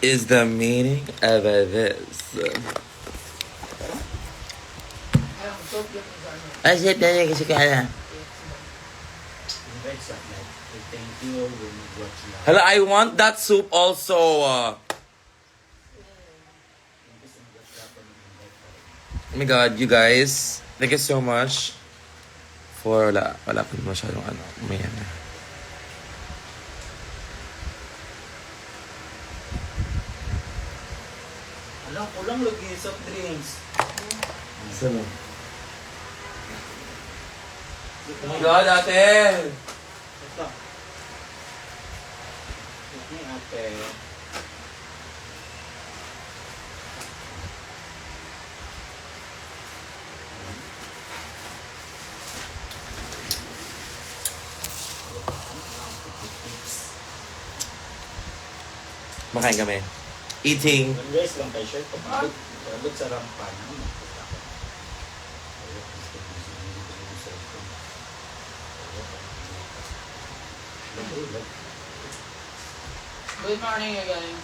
is the meaning of this? Ay, shit, dali kasi kaya. Hello, I want that soup also. Oh my God, you guys. Thank you so much for wala pa masyadong ano. May ano. Alam, kulang lagi soft drinks. Saan? Oh my God, ate! Ito. Ito ate. Makain kami. Eating. Guys, lang tayo shirt. Pagod sa rampan. Good morning again.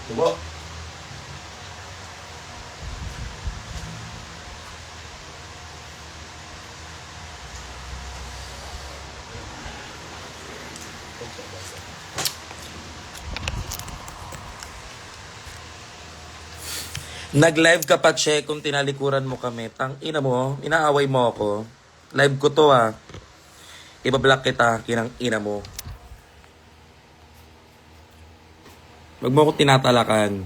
Tubo. Nag-live ka pa, Che, kung tinalikuran mo kami. Tang ina mo, inaaway mo ako. Live ko to, ah. Ibablock kita, kinang ina mo. Wag mo ko tinatalakan.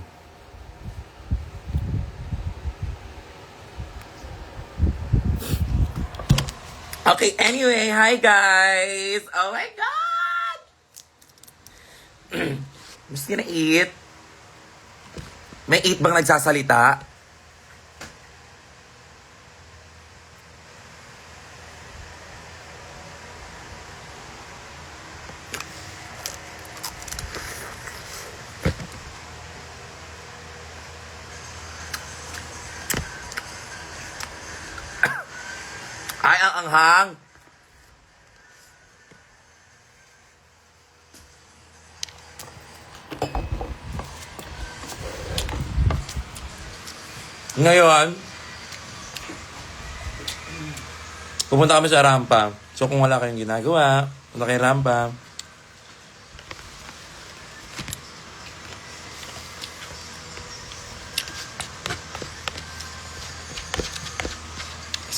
Okay, anyway, hi guys! Oh my God! Mas gonna eat. May eat bang nagsasalita? Ay, ang anghang. Ngayon, pupunta kami sa rampa. So kung wala kayong ginagawa, punta kayo rampa.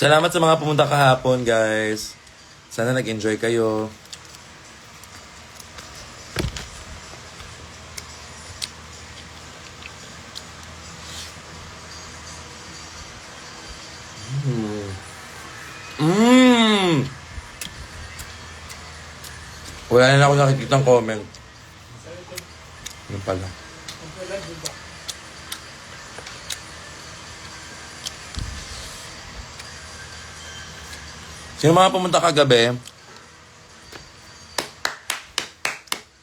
Salamat sa mga pumunta kahapon, guys. Sana nag-enjoy kayo. Wala na ako nakikita ng comment. Ano pala? Sino mga pumunta kagabi?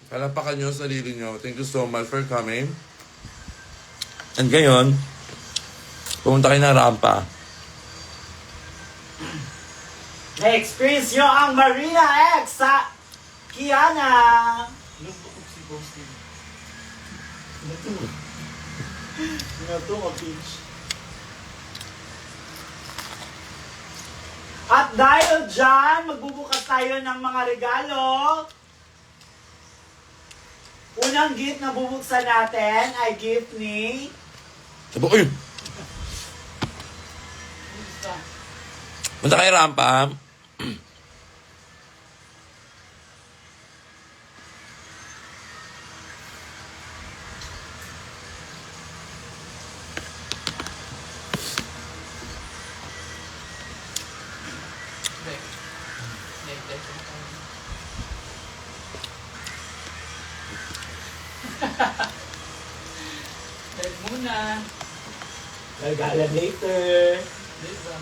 Palapakan nyo sa sarili nyo. Thank you so much for coming. And ngayon, pumunta kayo ng rampa. Na-experience nyo ang Marina X sa Kiana! Si Bosti. Natungo, Peach. At dahil dyan, magbubukas tayo ng mga regalo. Unang gift na bubuksan natin ay gift ni... Sabi, uy! Punta kayo rampa. Live muna. Gagala later. Diba?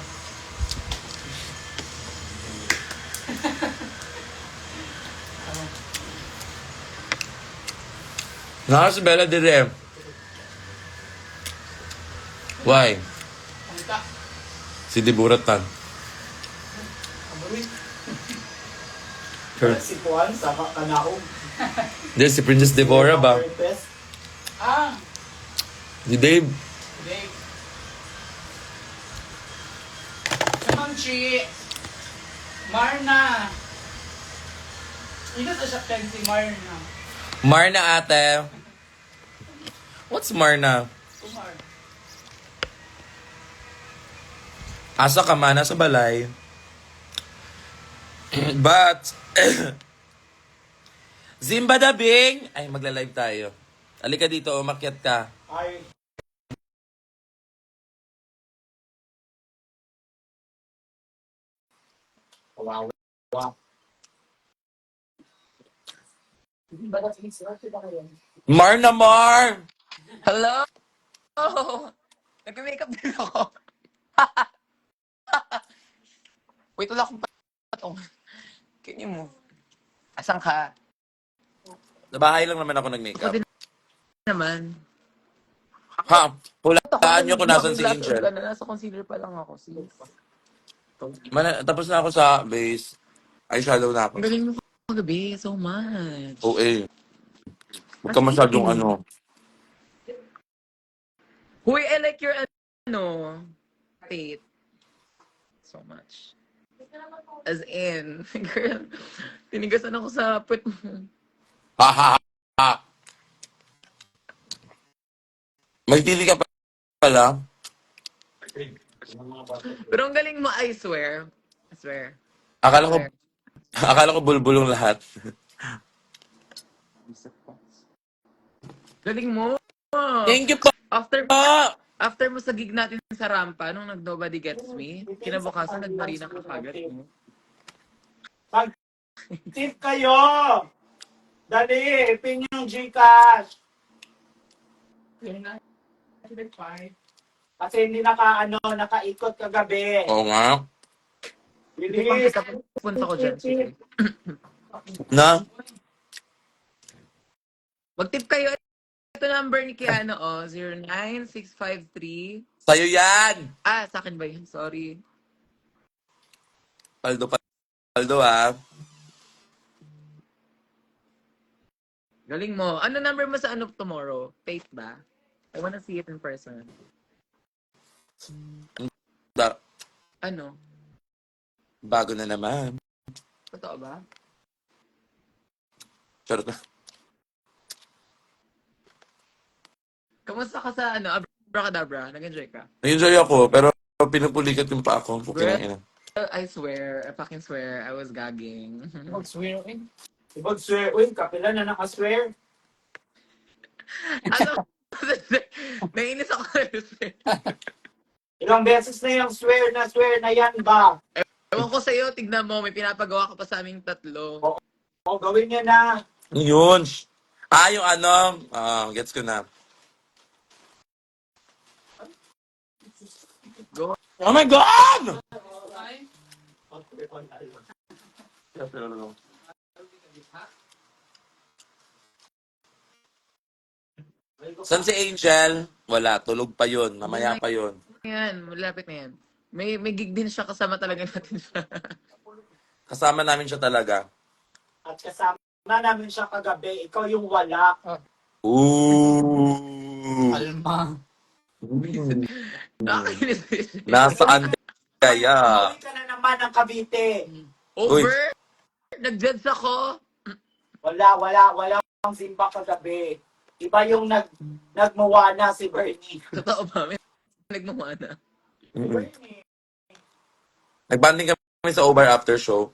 Naka si Bella dire. Why? Ang ta. Si Diburatan. Aburit. Si Juan, sama ka na ako. There's si Princess Deborah ba? Ah! Si Dave. Dave. Si Ma'am Chi. Marna. Ito sa sakyan si Marna. Marna ate. What's Marna? Kumar. Asa ka man, nasa balay. But, Zimba Dabing! Ay, magla-live tayo. Halika dito, umakyat ka. Ay, wow. Marna Mar! Hello! Nag-makeup din ako. Wait, wala akong patong. Can you move? Asan ka? Sa bahay lang naman ako Ako nag-makeup. din naman. Ha? Ba't ako Hulaan nyo kung nasan si nag-blush on Angel. ka na? Nasa concealer pa lang ako, sis. Tapos na ako sa base. Eyeshadow na ako. Ang galing mo kagabi. So much. OA. Huwag ka masyadong ano. Huy, I like your ano, fate. So much. As in, girl, tinigasan ako sa put mo. Ha ha ha. May tili ka pala. Pero ang galing mo, I swear. I swear. I Akala ko, swear. akala ko bulbulong lahat. Galing mo. Thank you po. After after mo sa gig natin sa Rampa, nung nag-Nobody Gets Me, kinabukasan nag-Marina ka kagad. No? Tip kayo! Dali, pin yung Gcash. Kasi hindi nakaikot kagabi. Oo nga. Bilis. Punta ko dyan. Sige. Na? Mag-tip kayo. Ito number ni Kiano, 09653. Sa'yo yan. Sa akin ba yun? Sorry. Paldo, paldo ha. Galing mo. Ano number mo sa ano tomorrow? Faith ba? I wanna see it in person. Da, Ano? bago na naman. Totoo ba? Charot. Kamusta ka sa ano? Abracadabra? Nag-enjoy ka? Nag-enjoy ako, pero pinupulikat yung pa ako. Girl, I swear, I fucking swear, I was gagging. Mag-swear eh. Ibag swear. Uy, kapila na nakaswear. Ano? Nainis ako. Ilang beses na yung swear na yan ba? Ewan ko sa'yo, tignan mo, may pinapagawa ka pa sa aming tatlo. O, gawin niya na. Yun. Yung ano, gets ko na. Go. Oh my God! San si Angel? Wala, tulog pa yun. Mamaya pa yun. Yan, malapit na yan. May gig din siya, kasama talaga natin siya. Kasama namin siya talaga. At kasama namin siya kagabi. Ikaw yung wala. Ooh. Alma. Nakakainis. Nasaan kaya? Umuwi ka na naman ng Cavite. Over? Nag-judge ako. Wala ang simba kagabi. Iba yung nagmuwana si Bernie. Totoo ba? May nagmamana. Bernie. Nagbanding kami sa Obar after show.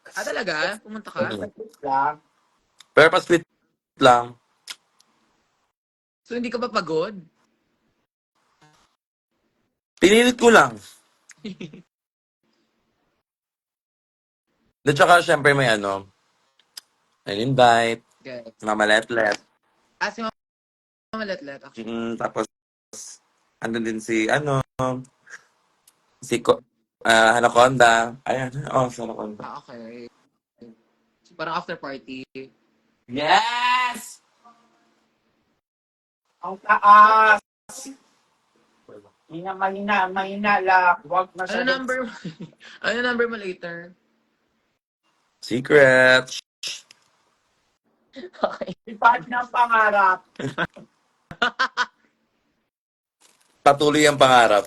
Talaga? Pumunta ka? Lang. Pero pa sweet lang. So, hindi ka ba pagod? Pinilit ko lang. At saka, syempre may ano, may invite, Yes. Mama Letlet. Si Mama maletlet. Actually. Tapos, andun din si, si Anaconda. Ayan, si Anaconda. Okay. So, parang after party. Yes! Ang taas. Mahina lang. Huwag Ano masyadong number mo? Ano number mo later? Secret. Okay. ipad ng pangarap. Patuloy ang pangarap.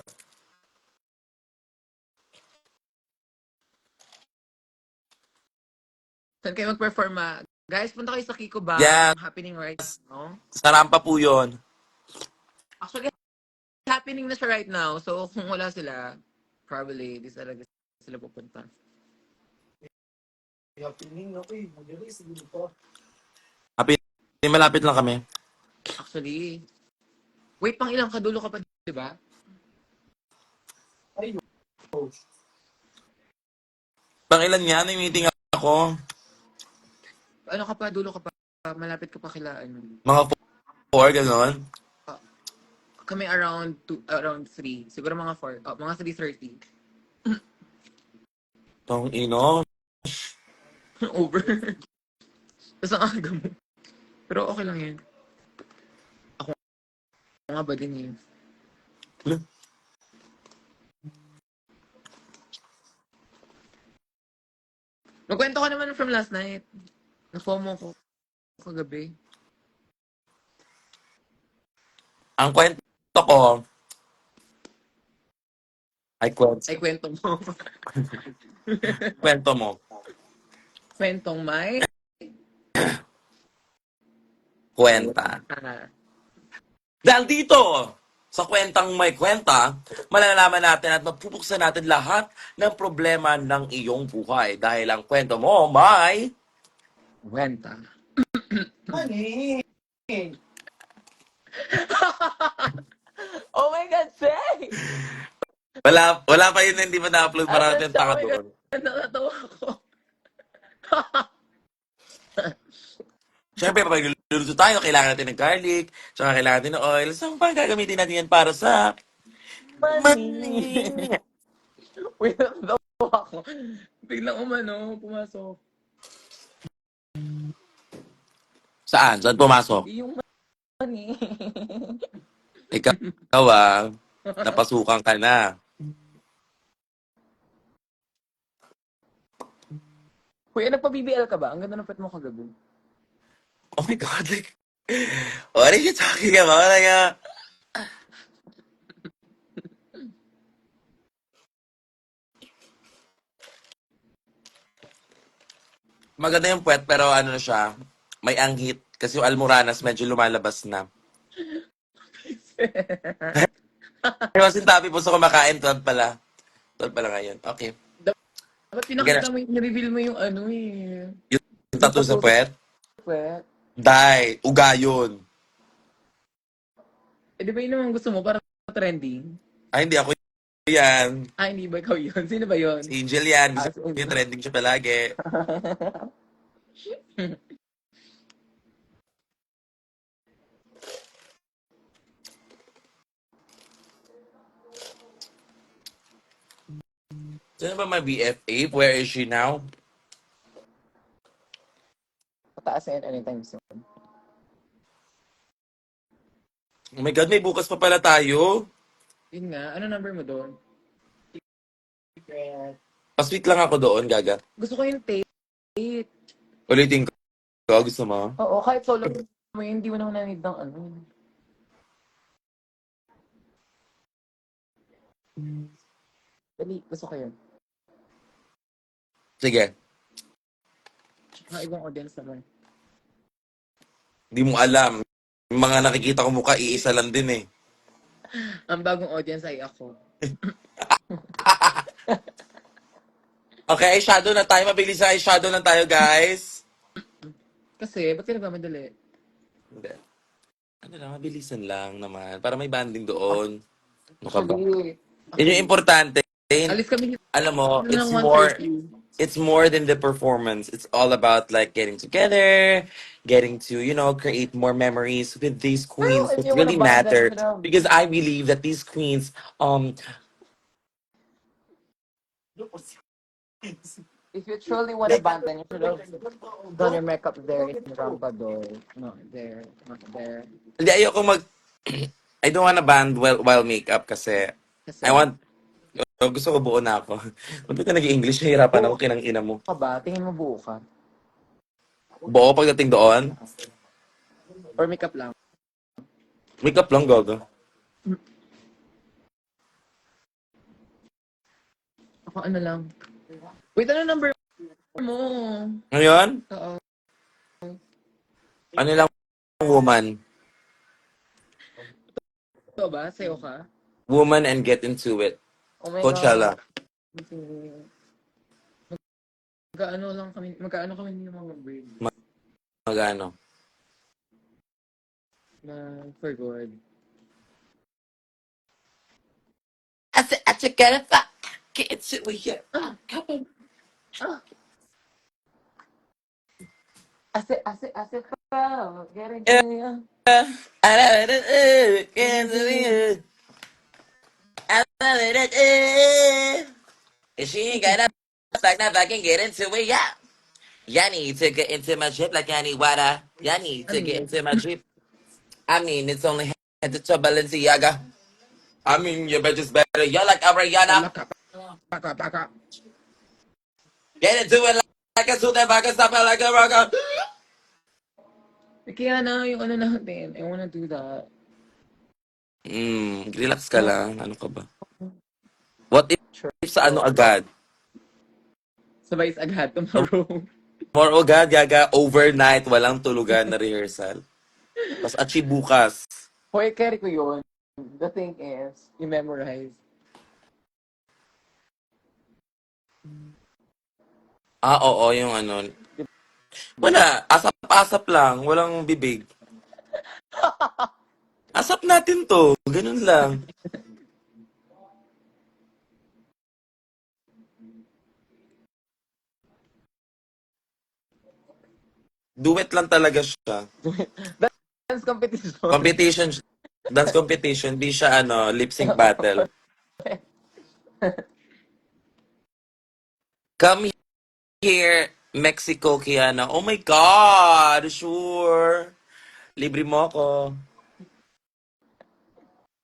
Saan kayo mag-perform? Guys, punta kayo sa Kiko Yes, Bang. Happening right now. sa rampa po yun. Actually, happening na siya right now. So, kung wala sila, probably, di talaga sila pupunta. Malapit lang kami. Actually, wait, pang ilang kadulo ka pa, di ba? Pangilan yan, may meeting ako. Ano ka pa, dulo ka pa, malapit ka pa kila, ano. Mga 4, gano'n. Kami around 3. Siguro mga 4. Mga 3:30. Tong ino. Over. Tapos ang aga mo. Pero okay lang yan. Ako nga ba din yun? Magkwento ko naman from last night. Na-FOMO ko kagabi. Ang kwento ko, ay Ay, kwento mo. kwento mo. Kwentong may... Kwenta. Ah, Dahil dito, sa kwentang may kwenta, malalaman natin at mapupuksan natin lahat ng problema ng iyong buhay. Dahil ang kwento mo may... kwenta. Mani. Oh my God, Say! Wala pa yun, hindi pa na-upload, marami yung siya? tanga Oh my God, doon. nakatawa ko. Siyempre, pag luluto tayo, kailangan natin ng garlic, tsaka kailangan natin ng oil. So, paano gagamitin natin yan para sa money? Wait, nakatawa ko. Biglang pumasok. Saan? Saan pumasok? Yung money. Ikaw napasukan ka na. Kuya, nagpa-BBL ka ba? Ang ganda ng pet mo kagabi. Oh my God, like, what are you talking about? Like, maganda yung puwet, pero ano na siya, may anghit. Kasi yung almoranas medyo lumalabas na. Pero sintabi po sa kumakain, 12 pala. 12 pala ngayon. Okay. Dapat pinakita mo, reveal mo yung Yung tattoo sa puwet? pet. Dai, uga yun. Di ba yun naman gusto mo para trending? Ay, hindi ako yan. Hindi ba ikaw yun? Sino ba yun? Si Angel yan. Gusto Si Angel. yung trending siya palagi. Sino ba may BFA? Where is she now? Pataas na yan anytime soon. Oh my God, may bukas pa pala tayo. Yun nga, ano number mo doon? Pa-sweet lang ako doon, Gaga. Gusto ko yung tape. Ulitin ko. Gusto mo? Oo, kahit solo mo yun, hindi mo naman na-need ng Dali, gusto ko yun. Sige. Mga ibang audience naman. Hindi mo alam. Yung mga nakikita ko mukha, iisa lang din eh. Ang bagong audience ay ako. Okay, eyeshadow na tayo. Mabilis na eyeshadow lang tayo, guys. Kasi, ba't ka nagmamadali? Hindi. Ano lang, mabilisan lang naman. Para may banding doon. Ano ka ba? Actually, Yun yung importante. alis kami dito Alam mo, it's ng more 1:30. it's more than the performance. It's all about like getting together, getting to, create more memories with these Well, queens if that you want to really bond, then you matter. should have. Because I believe that these queens, If you truly want to bond, then you should have done your makeup there in Rampador. Not there, not there. hindi ayoko I don't wanna band while makeup kasi I Kasi, want, gusto ko buo na ako. Ba't ka nag-English? Nahihirapan ako, buo kinang ina mo. ka ba? Tingin mo buo ka? Buo pagdating doon, Or makeup lang? makeup lang, gaga. Ako ano lang. Wait, ano number mo? Ngayon, Oo. ano lang, woman. Ito ba? Sa'yo ka? Woman and get into it. Oh my God. Coachella. Magkaano kami ni mga brain Magano. na for good. I said, I took it if I get into it, yeah. Ah, ase pa. Getting to you. I love it, get into it. I love it. If she ain't got up like that, I can get into it, yeah. Y'all need to get into my drip like I need water. Y'all need Ano to get yun? into my drip. I mean, it's only head to toe Balenciaga. I mean, you bitches better. You're like Ariana. Wala ka. Paka. Get into it like a suit and back and stop it like a rocker. Kaya na yung ano natin. I wanna do that. Relax ka No, lang. Ano ka ba? What sure. if sa ano agad? Sabay agad tomorrow. Tomorrow agad, gaga, overnight, walang tulugan na rehearsal. Tapos achi bukas. Hoy, carry ko yun. The thing is, you memorize. Oo, yung ano. Wala, asap-asap lang, walang bibig. Asap natin to, ganun lang. Duet lang talaga siya. Dance competition. Competition, dance competition, di siya lip sync battle. Come here, Mexico, Kiana. Oh my God, sure. Libre mo ako.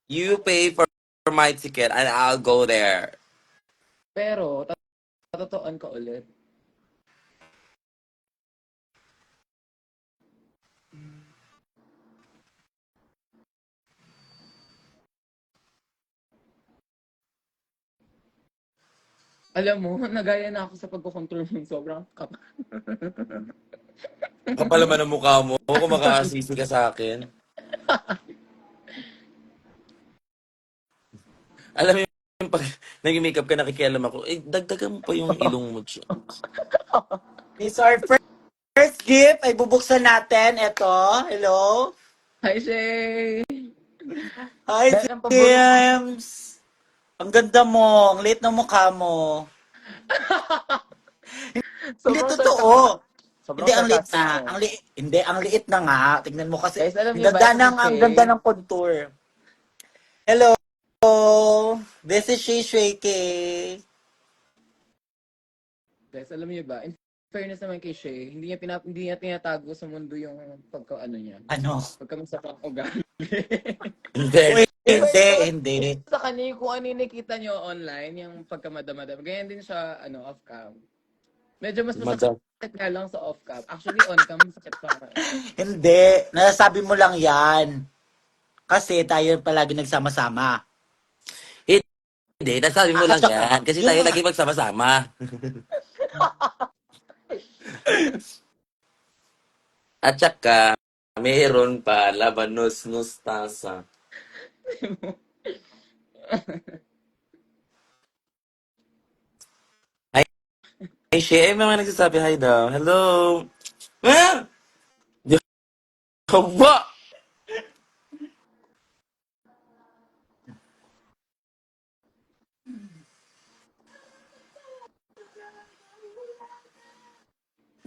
You pay for my ticket and I'll go there. Pero, tatotoan ka ulit. Alam mo, nagaya na ako sa pagkocontrol ng sobrang kap. Kapal naman ang mukha mo kung makakasisi ka sa akin. Alam mo yung pag nag-makeup ka, nakikialam ako, dagdagan mo pa yung ilong mo. It's our first gift ay bubuksan natin. Ito. Hello. Hi, Shay! Hi, Dahil ang paborito ko. James. Ang ganda mo. Ang liit ng mukha mo. Hindi Sobrang sarcastic. totoo. Sobrang Hindi ang liit sarcastic na. mo. Hindi ang liit na nga. Tingnan mo kasi Guys, alam ang niyo ba, ganda ito si ang Shay. ganda ng contour. Hello. This is Shay Shweke. Guys, alam niyo ba, in fairness naman kay Shay, hindi niya tinatago sa mundo yung pagka-ano niya. Ano? Pagka masarap ugali. Hindi. Uy, Iba hindi, yun. hindi. Sa kanya, yung kung ano yung nakita niyo online, yung pagkamadam-madam. Ganyan din siya, off-cam. Medyo mas masakit Madam. nga lang sa off-cam. Actually, on-cam, masakit pa nga. Hindi. Nasasabi mo lang yan. Kasi tayo palagi nagsama-sama. Hindi, nasabi mo lang At saka, yan. Kasi yung tayo mga, lagi magsama-sama. At saka, meron pa labanos mustasa. Ay, Shay, may mga nagsasabi hi daw. Hello. Ah! Yawa!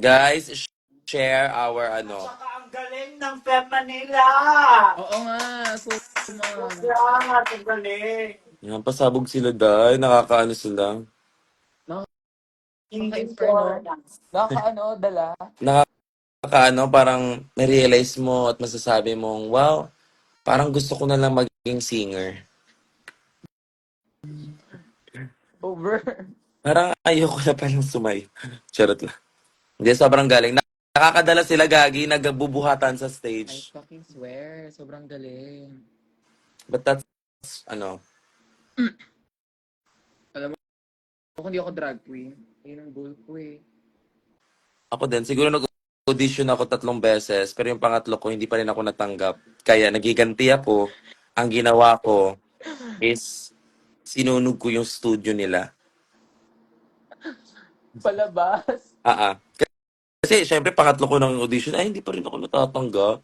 Guys, share our At ano. saka ang galing ng Fem Manila. Oo nga, so much. Sobra, ang galing. Yan, pasabog sila dahil. Nakakaano sila. Hindi Nakaka-inferno. Nakaka-ano, dala. Nakakaano, parang na-realize mo at masasabi mong, wow, parang gusto ko na lang maging singer. Over. Parang ayoko na palang sumay. Charot lang. Hindi, sobrang galing. Nakakadala sila gagi, nagbubuhatan sa I stage. fucking swear. Sobrang galing. But that's, ano, Alam mo, kung hindi ako drag queen, yun ang goal ko eh. ako din. Siguro nag-audition ako 3 beses, pero yung pangatlo ko, hindi pa rin ako natanggap. Kaya nagiganti ako. Ang ginawa ko is, sinunog ko yung studio nila. Palabas. Ah, ah. Kasi, syempre, pangatlo ko ng audition, ay, hindi pa rin ako natatanggap.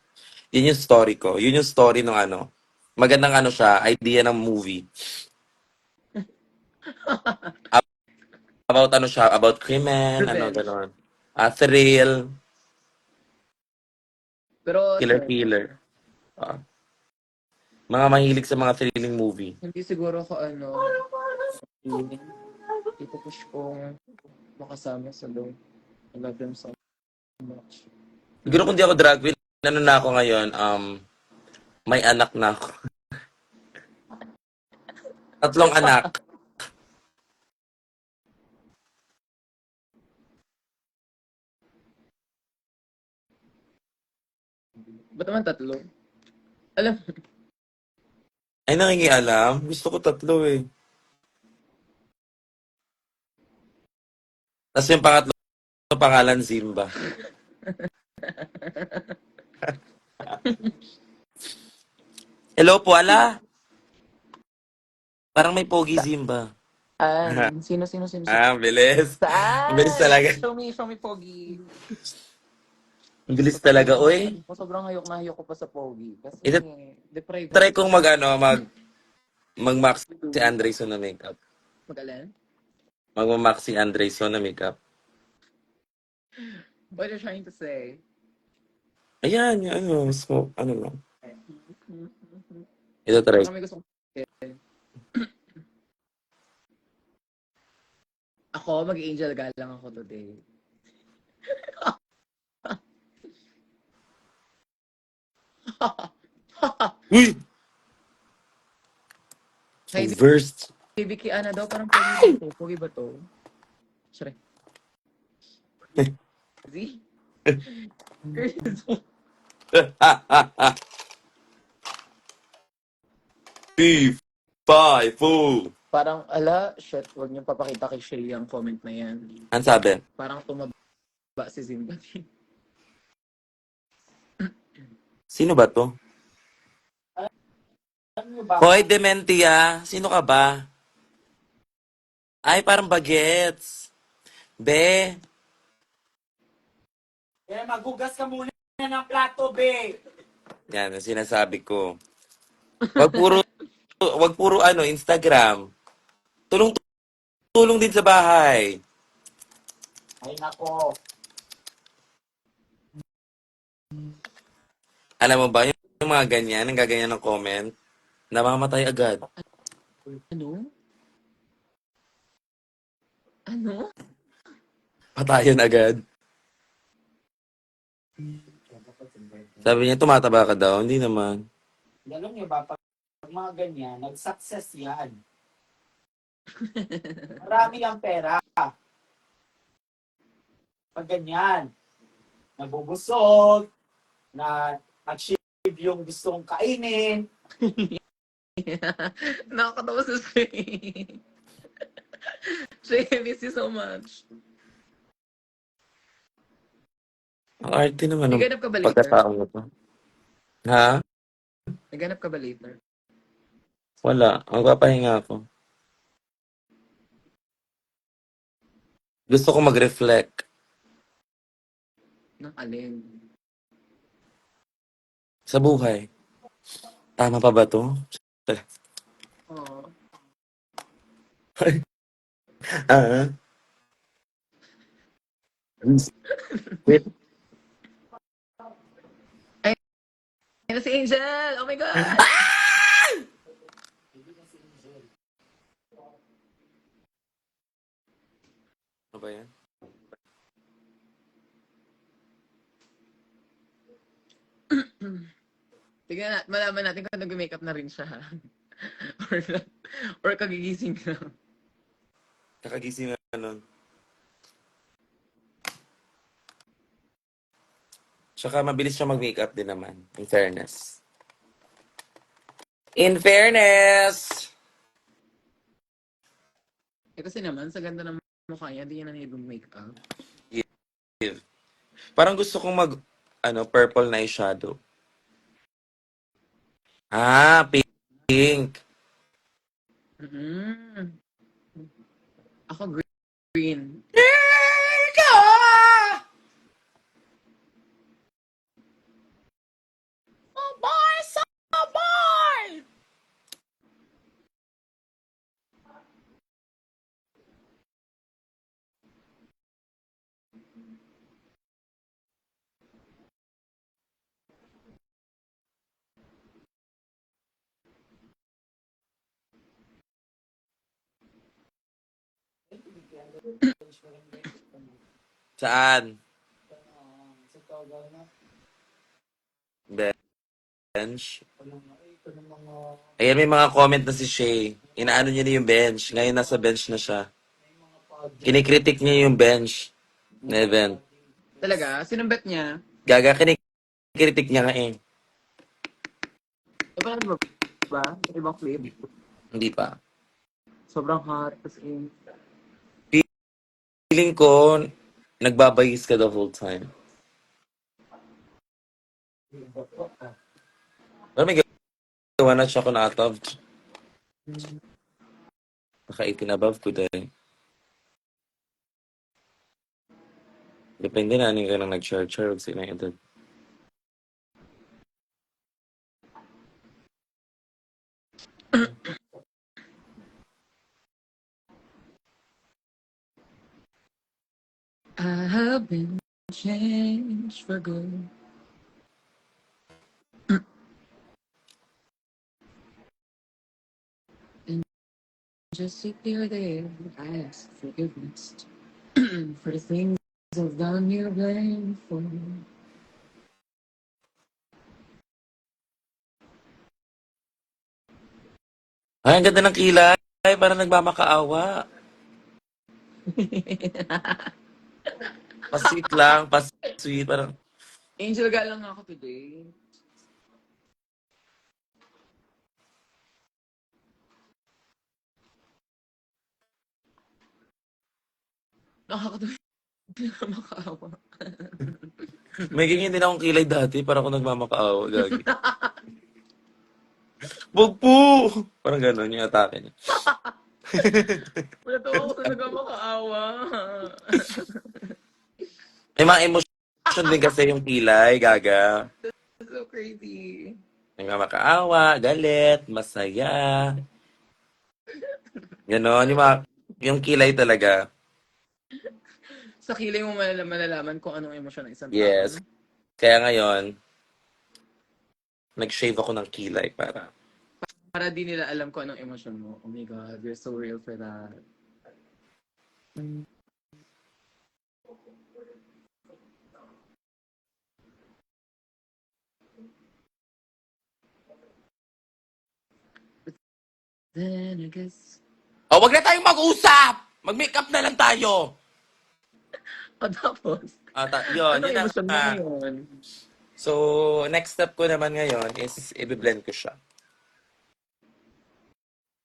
Yun yung story ko. Yun yung story ng ano. Magandang ano siya, idea ng movie. About ano siya, about krimen, ano, Revenge. gano'n. Thrill, Pero, killer. Ah, mga mahilig sa mga thrilling movie. hindi siguro ako ano, ipupush kong makasama sa loob. I love them so much. Siguro kung di ako drag queen, ano na ako ngayon, may anak na ako. 3 anak. Ba't naman 3? Alam, Ay, nangingialam. Gusto ko 3 eh. Tapos yung pangatlo, pangalan Zimba. Hello po, ala. Parang may pogi Zimba. sino. Bilis. Ang bilis Saan? talaga. Show me, Pogi. Ang bilis talaga, oy. Sobrang hayok na hayok ko pa sa Pogi. Kasi, Ito, deprived try ako. kong mag-max si Andreyson na makeup. Mag-alin? Mag-max si Andreyson na makeup. What are you trying to say? Ayan, yung ano, smoke, ano lang. Ito try. Parang may gusto kong ako, mag-angel galang ako today. Uy! So Hey, versed. baby Kiana daw, parang Pogi ba to? Pogi ba to? Sorry. See? Beef. Five. Food. Parang, ala, shit, huwag niyong papakita kay Shay ang comment na yan. Ano sabi? Parang tumaba si Zimba. Sino ba to? Ano ba? Hoy, Dementia. Sino ka ba? Ay, parang bagets. Be. Eh, maghugas ka muna ng plato, be. Yan, ang sinasabi ko. Wag puro ano, Instagram. Tulong din sa bahay. Ay, nako. Alam mo ba, yung mga ganyan, ang gaganyan ng comment, namamatay agad. Ano? Ano? Patayan agad. Sabi niya, tumataba ka daw. Hindi naman. Alam niyo ba, pag mga ganyan, nag-success yan. Marami ang pera. Pag ganyan, nabubusog, na achieve yung gustong kainin. Nakakatawa sa Shay. Shay, I miss you so much. Ang arte naman ng Naghanap ka ba later? pagkataong na to. Ha? Naghanap ka ba later? Wala. Magpapahinga ako. Gusto ko mag-reflect Ng alin? sa buhay. Tama pa ba to? Oh. Ah, Wait, Ay, na si Angel! Oh my God! Ano ba yan? Tignan na, malaman natin kung nag-makeup na rin siya. or, or kagigising na. Kakagising na nun. Tsaka mabilis siya mag-makeup din naman. In fairness. In fairness! Eh kasi naman, sa ganda ng mukha niya, di niya na makeup. Give. Parang gusto kong purple na eyeshadow. Ah, pink. Mm-hmm. Ako green. Oh boy, so boy! Saan? Bench? Ayan, may mga comment na si Shay. Inaano niya na yung bench. Ngayon nasa bench na siya. Kinikritik niya yung bench na event. Talaga? Sinong bet niya? Gaga, kinikritik niya nga eh. Eh, paano ba? Ibang clip? Hindi pa. Sobrang hot. As in, Feeling ko, nagbabayis ka the whole time. Pero may gawa na siya ko na atov. Naka 18 above ko dahil. Depende na ano yung ka nang nag-share-share. Huwag sila yung edad. I have been changed for good. And just sit there, I ask forgiveness for the things I've done you blame for. Ay, ang ganda ng kilay. Parang nagmamakaawa. Pasweet lang. Pasweet. Parang, Angel galang ako today. Nakakatawa na makaawa. may ganyan din akong kilay dati. Parang ako nagmamakaawa. Gagi. Wag po! Parang gano'n yung atake niya. Wala to ako sa nagmamakaawa. May mga emotion din kasi yung kilay. Gaga. So crazy. Nagmamakaawa, galit, masaya. Ganon. Yung kilay talaga. Sa kilay mo malalaman kung anong emosyon ng isang tao. Yes. Kaya ngayon, nag-shave ako ng kilay para. Para di nila alam kung anong emosyon mo. Oh my God, you're so real for that. Then I guess... Oh, wag na tayong mag-usap! Mag-makeup na lang tayo! O tapos, Yun, anong yun na emosyon mo nga. ngayon? So, next step ko naman ngayon is i-blend ko siya.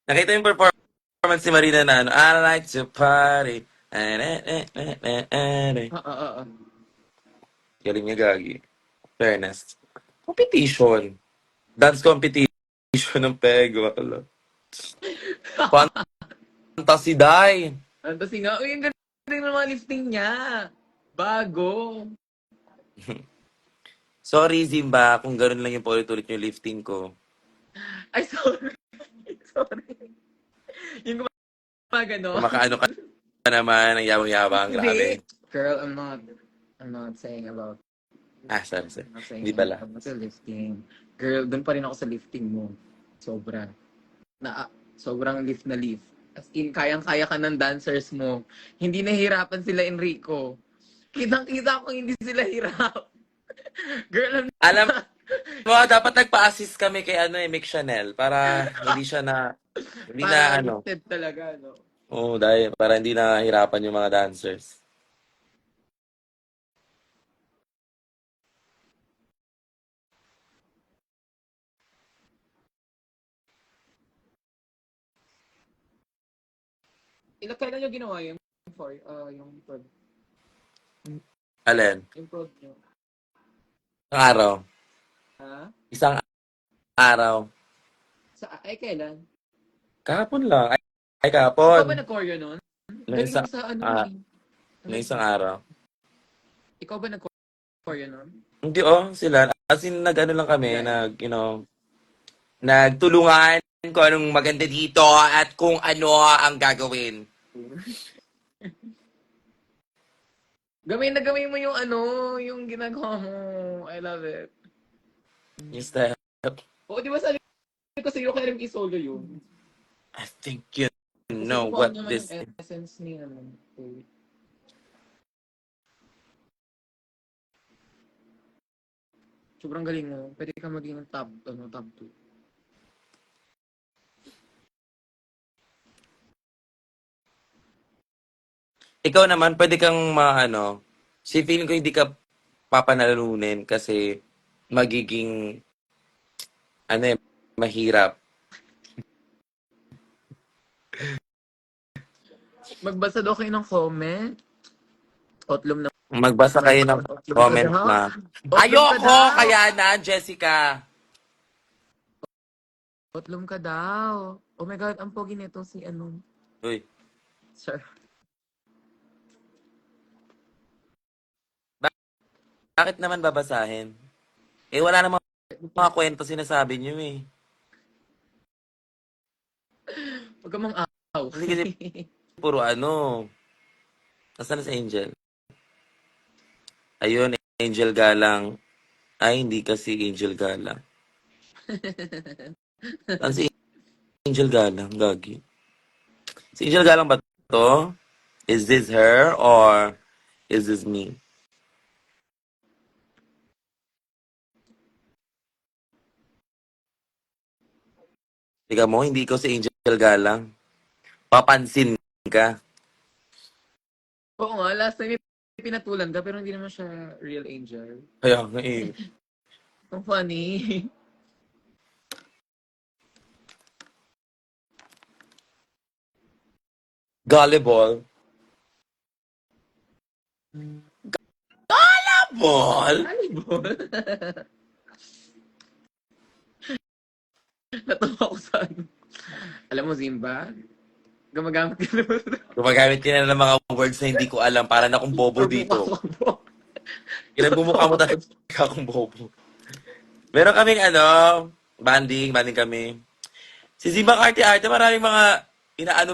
Nakita yung performance ni Marina na I like to party. Oo. Galing niya, Gagi. Fairness. Competition. Dance competition ng peg. Wala. Fantasy die. Fantasy nga. Uy, ang galing ng mga lifting niya. Bago. Sorry, Zimba, kung gano'n lang yung paulit-ulit yung lifting ko. Ay, sorry. Sorry. Yung gumagano. Kumakaano ka naman, ang yabang-yabang, Hindi. grabe. Girl, I'm not saying about, Sorry, sorry. I'm not saying Hindi pala. anything about sa lifting. Girl, doon pa rin ako sa lifting mo. Sobra. Sobrang lift na lift. As in, kayang-kaya ka ng dancers mo. Hindi nahihirapan sila, Enrico. Kitang-kita ko hindi sila hirap. Girl, Alam mo, dapat nagpa-assist kami kay Mick Chanel para hindi na para lifted talaga, no? Oo, dahil para hindi nahihirapan yung mga dancers. Kailan nyo ginawa yun? Yung prod. Alin? Yung prod nyo. Isang araw. Ha? Isang araw. Kailan? Kahapon lang. Ay Ikaw kahapon. ba nag-choreo nun? Nung Galing isang, mo sa ano ah, eh. nung isang araw. Ikaw ba nag-choreo nun? Hindi sila. As in, lang kami, Yeah. nagtulungan kung anong maganda dito at kung ano ang gagawin. Gamay mo yung yung ginagawa mo. I love it. Yung step. Oo, di ba sabi ko sa'yo, kaya rin i-solo yun? I think you Kasi know kukuha what naman this yung is. essence ni Chloe. Sobrang galing mo. Pwede ka maging top 2. Ikaw naman, pwede kang feeling ko hindi ka papanalunin kasi magiging, mahirap. Magbasa daw kayo ng comment. Otlum na. Magbasa kayo ng Otlum ka comment daw. na, Otlum ka ayoko, daw. kaya na, Jessica. Otlum ka daw. Oh my God, ang pogi nito si Uy, Sir. bakit naman babasahin? Wala namang mga kwento sinasabi niyo eh. Huwag ka mang aw. Hindi kasi puro Nasaan na si Angel? Ayun, Angel Galang. Ay, hindi kasi Angel Galang. Saan si Angel Galang? Gagi. Si Angel Galang ba to? Is this her or is this me? Tika mo, hindi ko si Angel Galang. Papansin ka. Oo nga, last time pinatulan ka pero hindi naman siya real angel. Kaya nga eh. Ang funny. Gullible. Gullible? Volleyball. Natawa ko sa Alam mo, Zimba? Gumagamit ka naman. Gumagamit ka na ng mga words na hindi ko alam. Para na akong bobo Or dito. mukha ko. Kinagmumukha mo talaga akong bobo. Meron kaming banding kami. Si Zimba Arte-Arte, maraming mga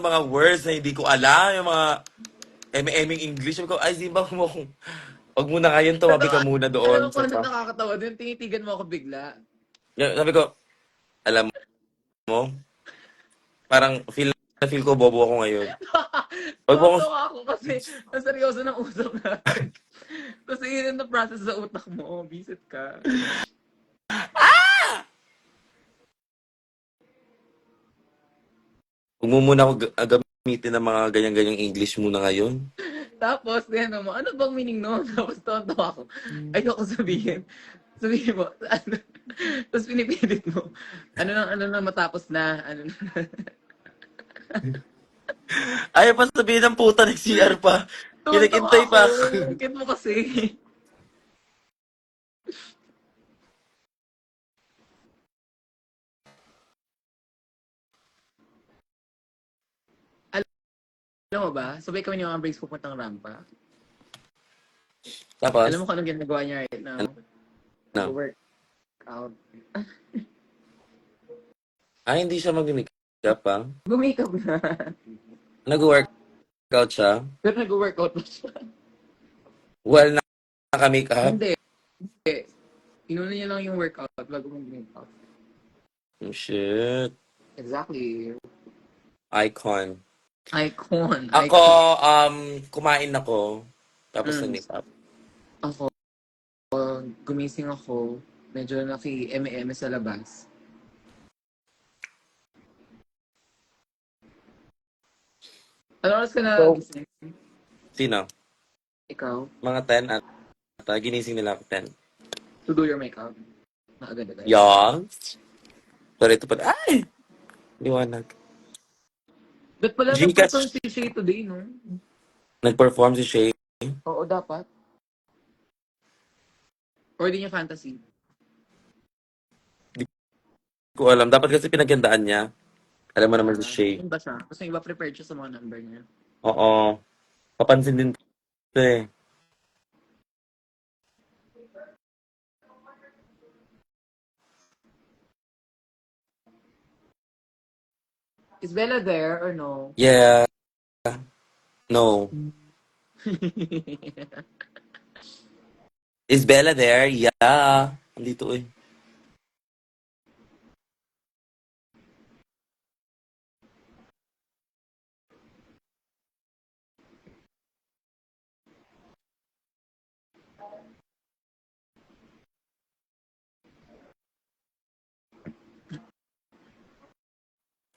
mga words na hindi ko alam. Yung mga eme-eming English. Sabi ko, ay Zimba, wag mo na ngayon, tumabi ka muna Alam doon. mo kung ano nakakatawa doon, tinitigan mo ako bigla. Sabi ko, alam mo, parang feel ko bobo ako ngayon. Wag mo akong, Tuwa ako kasi ang seryoso ng usap natin. Kasi yun ang na-process sa utak mo. Visit ka. huwag mo muna ako gamitin ng mga ganyan-ganyang English muna ngayon. Tapos, ano bang meaning noon? Tapos tawa ako. Ayoko sabihin. Sabihin mo, Tapos pinipilit mo. Ano na matapos na. Ayaw pa sabihin ng puta ng CR pa. Tuwan-tuwa Pinag-intay pa ako. ako. Bakit mo kasi? Alam mo ba? Sabay kami ni mga breaks pupuntang rampa. Tapos, Alam mo kung anong ginagawa niya right now? No. Work out. hindi siya mag-makeup pa. Gumikap na. Nag-workout siya. Pero nag-workout pa siya. Well, naka-makeup. Hindi. Inuna niya lang yung workout bago mag-makeup. Oh, shit. Exactly. Icon. Icon. Ako, Icon. kumain ako. Tapos Mm. na-makeup. Ako, gumising ako. Medyo naki-eme-eme sa labas. Ano oras ka na So, gising? sino? Ikaw? Mga 10 ata. Ginising nila ako 10. To do your makeup? Na agad-agad. Yang? Pero ito pa. Ay! Liwanag. Ba't pala nag-perform Gcash. si Shay today, no? Nag-perform si Shay. Oo, dapat. Or di niya fantasy. Di ko alam. Dapat kasi pinagandaan niya. Alam mo naman si Shay. Yun ba siya? Kasi iba prepared siya sa mga number niya. Oo. Papansin din ito eh. Is Bella there or no? Yeah. No. Is Bella there? Yeah. Andito eh.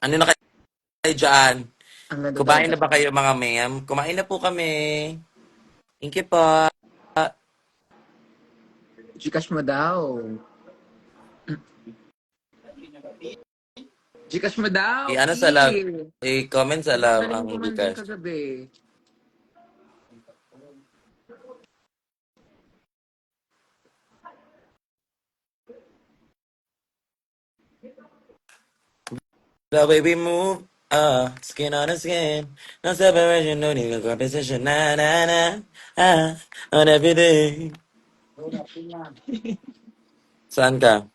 Ano na kayo dyan? Ang ganda Kumain talaga. na ba kayo mga ma'am? Kumain na po kami. Thank you po. Gcash mo daw. Gcash mo daw, Ano sa love? P! I-comment sa Ang love galing ang mo kumanding Gcash. kagabi. The way we move, skin on the skin. No separation, no need no competition. Na na na, on every day. Saan ka?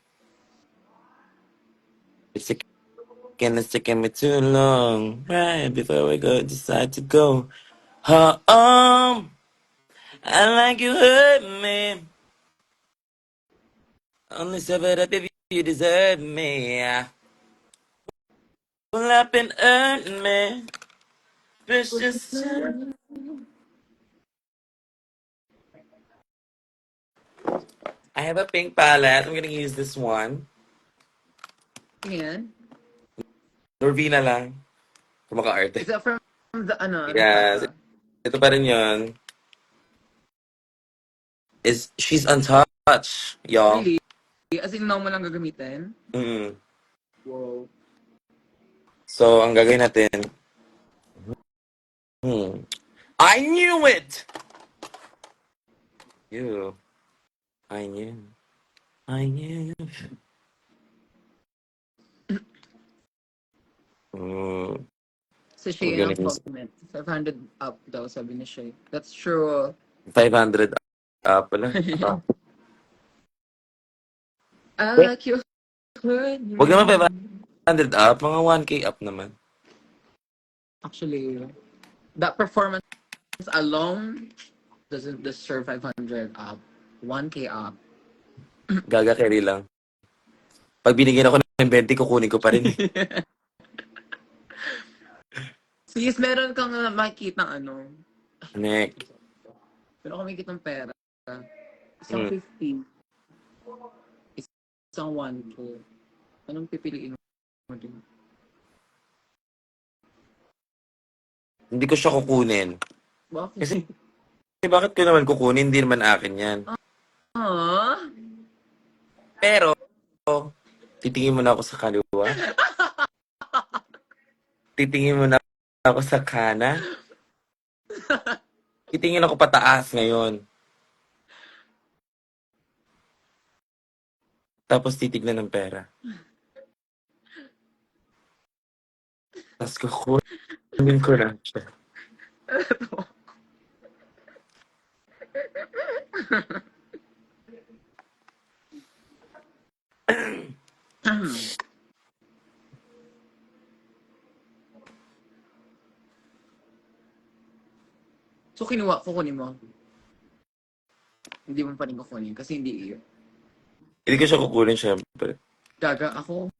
It's taking me too long. Right before we go, decide to go home. I like you hurt me. Only serve it up if you deserve me. Pull up and earn me. Precious. I have a pink palette. I'm gonna use this one. Yan. Norvina lang. Kumaka-arte. Is that from the, ano, Yes. Zara? Ito pa rin yun. She's untouched, y'all. Really? As in, now mo lang gagamitin? Mm. Wow. So, ang gagawin natin, I knew it! You. I knew. I knew. Mm. Sa I'm Shay gonna ang use comment. 500 up daw, sabi ni Shay. That's true. 500 pala. Ah. I Wait, like you hurt huwag naman me. 500 up. Mga 1K up naman. Actually, that performance alone doesn't deserve 500 up. 1K up. Gaga carry lang. Pag binigyan ako ng 20, kukunin ko pa rin eh. Sis, meron kang makikita ano. Nick. Pero kung makikita ng pera. Isang Mm. 50. Isang 1K. Anong pipiliin mo din? Hindi ko siya kukunin. Bakit? Kasi bakit ko naman kukunin? Hindi naman akin yan. Ah? Pero, titingin mo na ako sa kaliwa. Titingin mo na ako sa kanan. Titingin ako pataas ngayon. Tapos titignan ng pera. Tapos kukunin ko na siya. So, kukunin mo. Hindi mo pa rin kukunin kasi hindi iyo. Hindi ko siya kukunin, syempre. Gaga ako.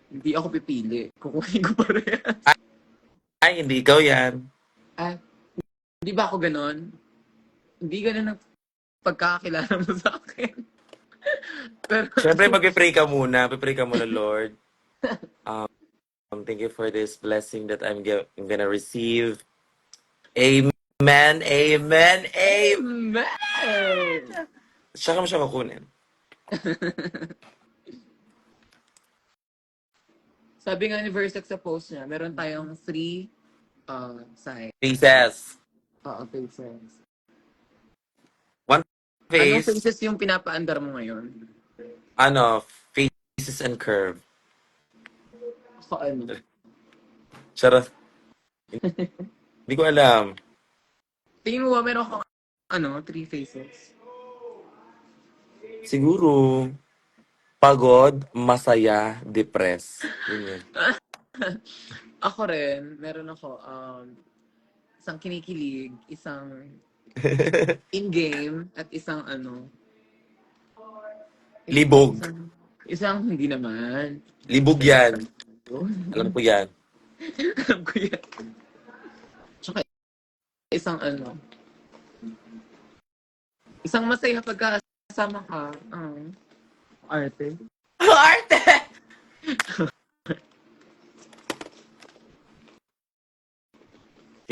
Hindi ako pipili. Kukunin ko pa rin. Ay, hindi ikaw yan. Ah, hindi ba ako ganon? Hindi ganon ang pagkakakilala mo sa akin. Pero, Syempre, mag-pray ka muna. Pray ka muna, Lord. Thank you for this blessing that I'm gonna receive. Amen, amen, amen. man! Siya ka mo siya kukunin. Sabi nga ni Versex sa post niya, meron tayong 3 sides. Faces. Oo, faces. One Anong face, faces yung pinapaandar mo ngayon? faces and curve. Ako ano? Charot. Hindi ko alam. Tingin mo ba meron akong 3 faces? Siguro, pagod, masaya, depressed. Yun yun. Ako rin, meron ako isang kinikilig, isang in-game, at isang Libog. isang hindi naman. Libog yan. Alam ko yan. Alam ko yan. Tsaka isang isang masaya pagkasama ka. Arte. Arte!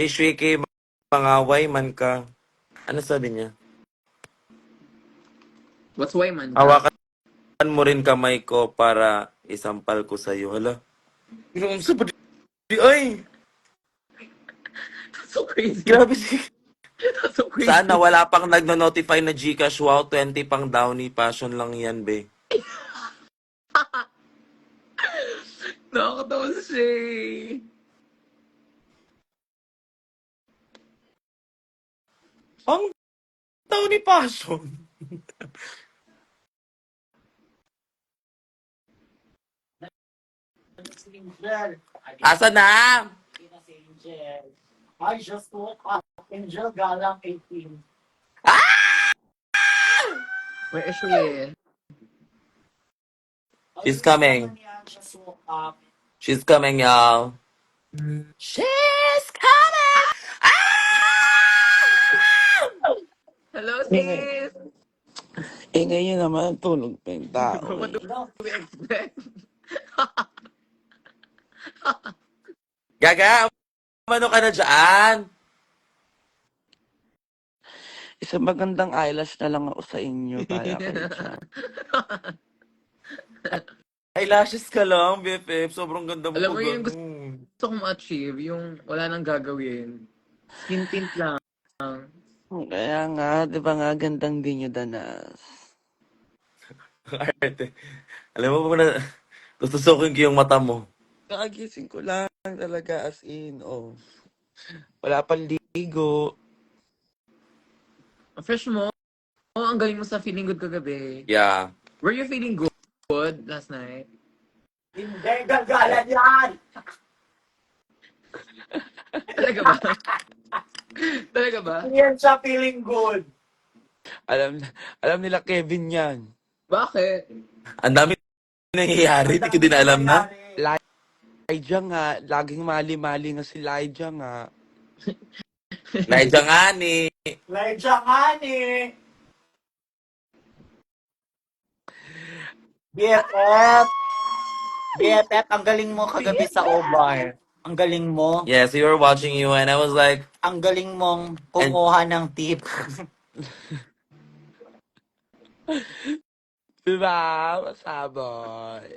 Shweke, mangaway man ka. Ano sabi niya? What's why man? Hawakan mo rin kamay ko para isampal ko sa'yo. Hala. Yung sa pati. Ay! That's so crazy. Grabe si... That's so crazy. Sana wala pang nagno-notify na Gcash. Wow, 20 pang Downy. Passion lang yan, be. Nakakatawa si Shay. Ang Downy Passion. Angel. Asa na? Si Angel. I just woke up. Angel Galang 18. Where is she? She's coming. Just woke up. She's coming, y'all. She's coming! Hello, Eh, sis! ngayon naman, tulog pa yung tao What eh. do we expect? Gaga, ano ka na dyan? Isang magandang eyelash na lang ako sa inyo, kaya kayo dyan. Eyelashes ka lang, BFF. Sobrang ganda mo Alam mo pag yun, gusto ganun. kong ma-achieve, yung wala nang gagawin. Skin tint lang. Kaya nga, di ba nga, gandang di nyo danas. Arte. Alam mo pa na, tutusukin ko yung mata mo. Kakagising ko lang talaga, as in, oh. Wala pang ligo. Fresh mo? Oh, ang galing mo sa feeling good kagabi. Yeah. Were you feeling good last night? Hindi, gagalan yan! Talaga ba? Talaga ba? Yan siya feeling good. Alam nila Kevin yan. Bakit? Ang dami nangyayari, di ko din alam na. Lydia nga, laging mali-mali nga si Lydia nga. Naidya nga ni. Lydia nga ni. BFF. BFF, ang galing mo kagabi sa O-Bar. Ang galing mo. Yes, we were watching you and I was like, Ang galing mong kumuha ng tip. Diba? Masaboy.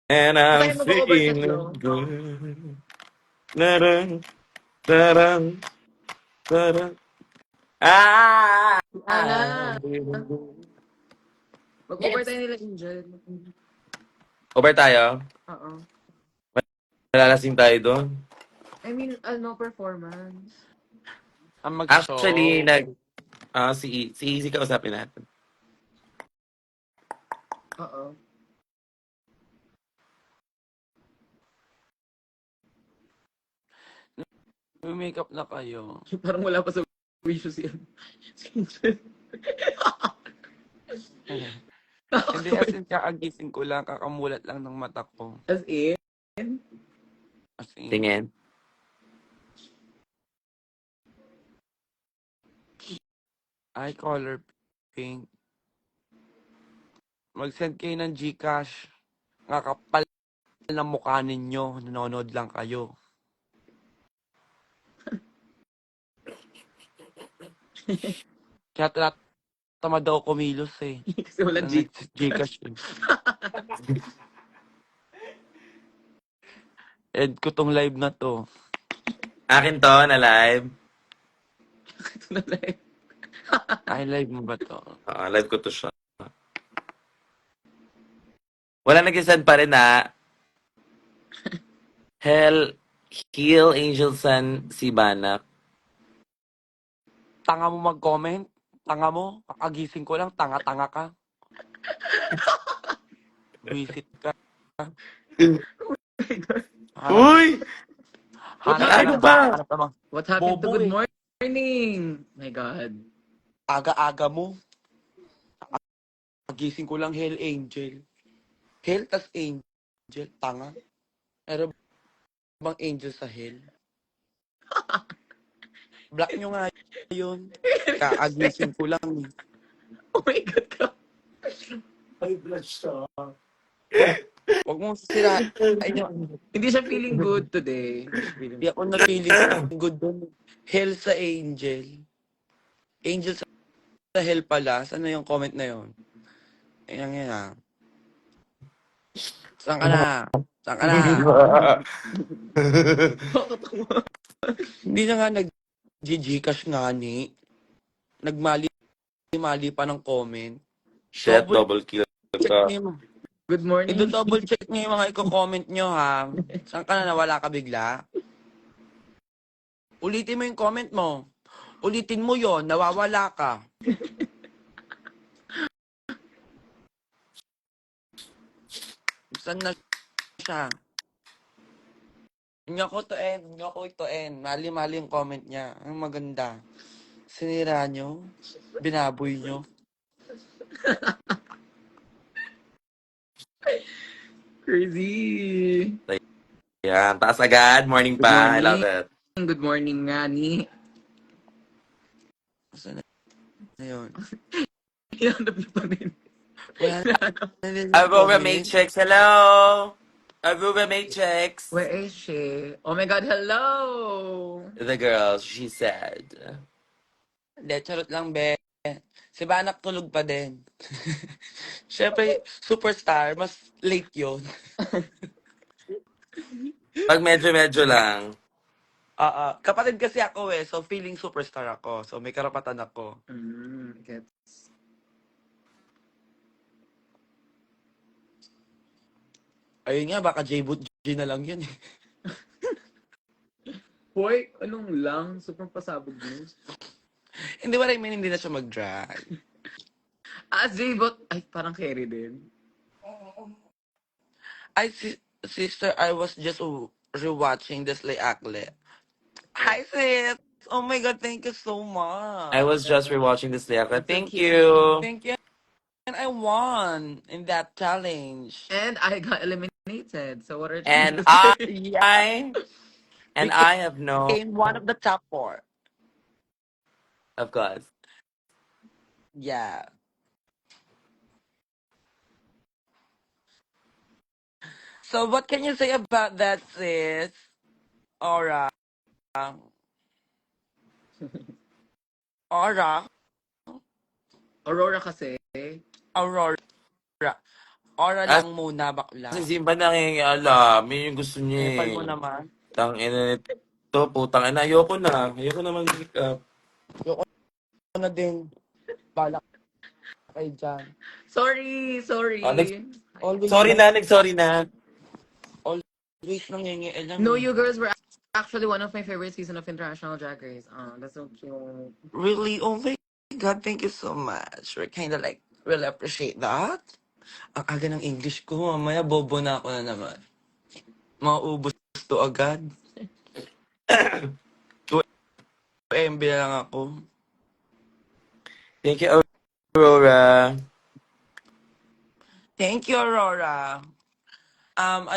and I'm Tayo mag-overset, feeling no? good. Tarang, tarang, tarang. Ana! Mag-over tayo nila, Angel. Over tayo. Oo. Malalasing tayo doon. I mean, performance. Ang mag-show. Actually, si Easy kausapin natin. Oo. May makeup na kayo. Parang wala pa sa issue si Angel. Hindi, as in, kaagising ko lang, kakamulat lang ng mata ko. As in? As in, Tingin. eye color pink. Mag-send kayo ng GCash. Nga kapal ng mukha ninyo. Nanonood lang kayo. Kaya tinatamad daw kumilos eh. Kasi walang Na G. nag-GCash eh. Ed ko tong live na to. Akin to, na live. Ito na lang. Ay, live mo ba to? Live ko to siya. Wala nag-send pa rin na. Heal Angel Sun si Banak. Tanga mo mag-comment? Tanga mo? Kakagising ko lang, tanga-tanga ka. Visit ka. Hanap, Uy! hanap Ano ng ba? hanap naman. What happened to Bobo good eh. morning? My God. Aga-aga mo. Kagising ko lang, Hell Angel. Hell tas Angel. Tanga. Meron bang Angel sa Hell? Block nyo nga yun. Kaagising ko lang. Oh my God ka. Huwag mong sisirain yung... Hindi siya feeling good today. Hindi siya feeling Hindi ako na feeling good dun. Hell sa Angel. Angel sa Hell pala. Saan na yung comment na yun? Ayan yan ah. Saan ka na? Saan ka na? Nakakatawa. Hindi na nga nag-gcash nga ni. Nagmali-mali pa ng comment. Shit, Double double kill check ka. niyo. Good morning. Double check niyo yung mga i-comment nyo ha. Saan ka na nawala ka bigla? Ulitin mo yung comment mo. Ulitin mo yon, nawawala ka. Saan na siya? Nga ko to end. Mali-mali yung comment niya. Ang maganda. Sinira nyo. Binaboy nyo. Crazy. Yan, taas agad. Morning Good pa. I morning. love it. Good morning nga ni. Saan na yun? Ihanap na pa rin. Wala na din yung Aurora comment. Matrix, hello! Aurora Matrix. Where is she? Oh my God, hello! The girl, she said. Hindi, charot lang, be. Si Banak tulog pa din. Siyempre, superstar, mas late yun. Pag medyo-medyo lang. Kapatid kasi ako eh, so feeling superstar ako. So may karapatan ako. Gets. Ayun nga, baka J-Boot G na lang yun eh. Hoy, anong lang? Sobrang pasabog mo. Hindi ba I mean, hindi na siya mag-drag. J-Bot. Ay, parang carry din. Ay, sister, I was just rewatching this Slay Akle. Hi, sis! Oh my God, thank you so much. I was just rewatching this day. It's Thank okay. you. Thank you. And I won in that challenge. And I got eliminated. So what are you And trying to say? Yeah. I have no, Became one of the top 4. of course. Yeah. So what can you say about that, sis? Aura. Aura. Aurora kasi. Aurora. Aura As lang muna, bakla. si Simba nangingialam. Yun yung gusto niya Nepal mo eh. naman. Tangina nito, putang ina. Ayoko na. Ayoko na mag-make up. Ayoko na din. Balak kayo dyan. Sorry. Always Sorry na. always nangingialam. No, you girls were actually one of my favorite season of International Drag Race. That's so cute. Really? Oh my God, thank you so much. We're kind of like, really appreciate that. Ang aga ng English ko, mamaya bobo na ako na naman. Maubos to agad. MB na lang ako. Thank you, Aurora. Thank you, Aurora. I'm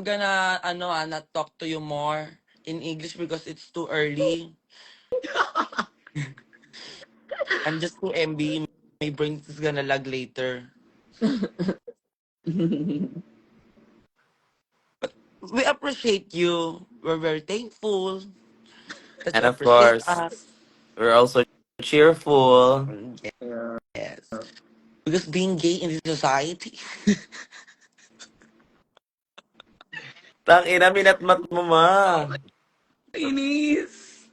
gonna, not talk to you more in English because it's too early. I'm just too MB. My brain is gonna lag later. We appreciate you. We're very thankful that And you of appreciate course, us. we're also cheerful. Yeah. Yes. Because being gay in this society. Tang ina, minatmat mo, ma. Inis!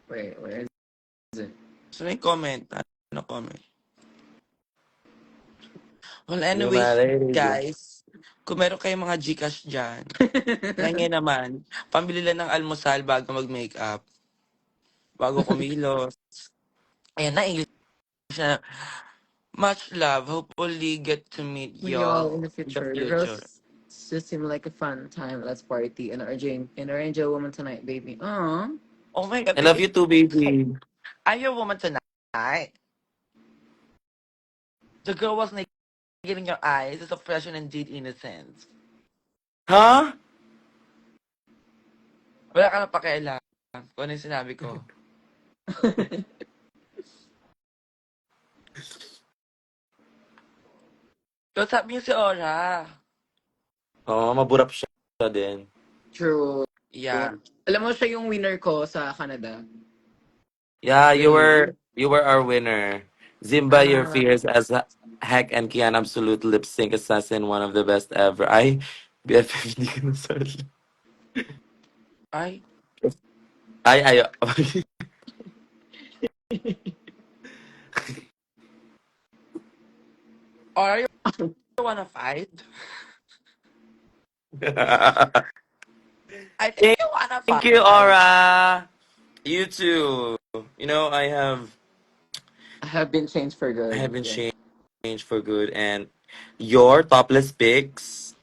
Wait, where is it? So may comment. Ano comment? Well, Yung anyways, maririnig. guys, kung meron kayong mga Gcash dyan, ngayon naman, pambili lang ng almusal bago mag-makeup, bago kumilos. Ayan na, English na. Much love. Hopefully get to meet We all in y'all the in the future. The future. girls just seem like a fun time. Let's party and our angel woman tonight, baby. Aww. Oh my God, I love you too, baby. are you a woman tonight? The girl was naked in your eyes. It's a fresh and indeed innocent. Ha? Wala ka na pakialam kung ano yung sinabi ko. So, sabi niyo si Ora. Oo, maburap siya din. True. Yeah. Alam mo siya yung winner ko sa Canada. Yeah, Really? you were our winner. Zimba, your Ah, fears as heck and Kian absolute lip sync assassin, one of the best ever. Ay, BFF, hindi ka na sorry. Ay. Ay, ayo. Ora, you wanna fight? I think Thank you wanna thank you, fight. Aura. You too. You know, I have been changed for I have good. been Yeah. changed for good, and your topless pics.